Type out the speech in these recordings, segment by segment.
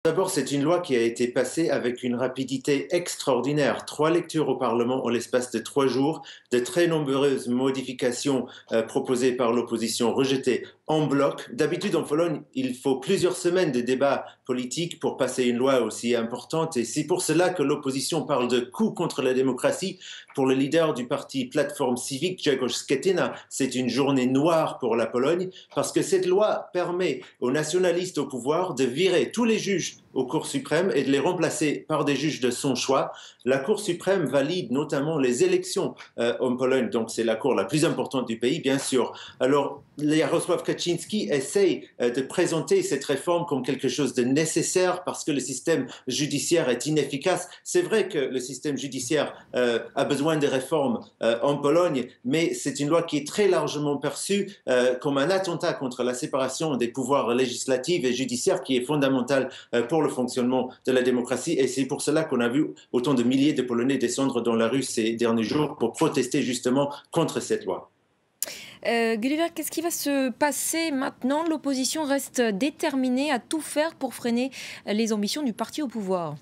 D'abord, c'est une loi qui a été passée avec une rapidité extraordinaire. 3 lectures au Parlement en l'espace de 3 jours, de très nombreuses modifications proposées par l'opposition, rejetées en bloc. D'habitude, en Pologne, il faut plusieurs semaines de débats politiques pour passer une loi aussi importante. Et c'est pour cela que l'opposition parle de coup contre la démocratie. Pour le leader du parti Plateforme Civique, Grzegorz Schetyna, c'est une journée noire pour la Pologne parce que cette loi permet aux nationalistes au pouvoir de virer tous les juges aux Cours suprêmes et de les remplacer par des juges de son choix. La Cour suprême valide notamment les élections en Pologne, donc c'est la cour la plus importante du pays, bien sûr. Alors, Jarosław Kaczynski essaye de présenter cette réforme comme quelque chose de nécessaire parce que le système judiciaire est inefficace. C'est vrai que le système judiciaire a besoin de réformes en Pologne, mais c'est une loi qui est très largement perçue comme un attentat contre la séparation des pouvoirs législatifs et judiciaires qui est fondamental pour le fonctionnement de la démocratie. Et c'est pour cela qu'on a vu autant de milliers de Polonais descendre dans la rue ces derniers jours pour protester justement contre cette loi. Gulliver, qu'est-ce qui va se passer maintenant? L'opposition reste déterminée à tout faire pour freiner les ambitions du parti au pouvoir.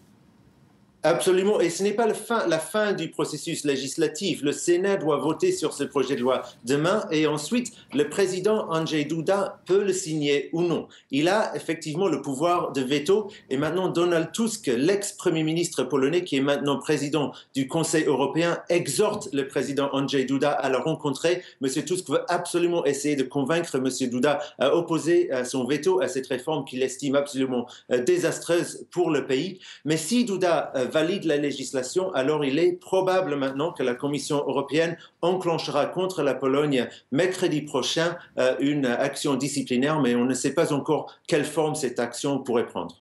Absolument, et ce n'est pas la fin du processus législatif. Le Sénat doit voter sur ce projet de loi demain et ensuite le président Andrzej Duda peut le signer ou non. Il a effectivement le pouvoir de veto et maintenant Donald Tusk, l'ex-premier ministre polonais qui est maintenant président du Conseil européen, exhorte le président Andrzej Duda à le rencontrer. Monsieur Tusk veut absolument essayer de convaincre Monsieur Duda à opposer son veto à cette réforme qu'il estime absolument désastreuse pour le pays. Mais si Duda valide la législation, alors il est probable maintenant que la Commission européenne enclenchera contre la Pologne mercredi prochain une action disciplinaire, mais on ne sait pas encore quelle forme cette action pourrait prendre.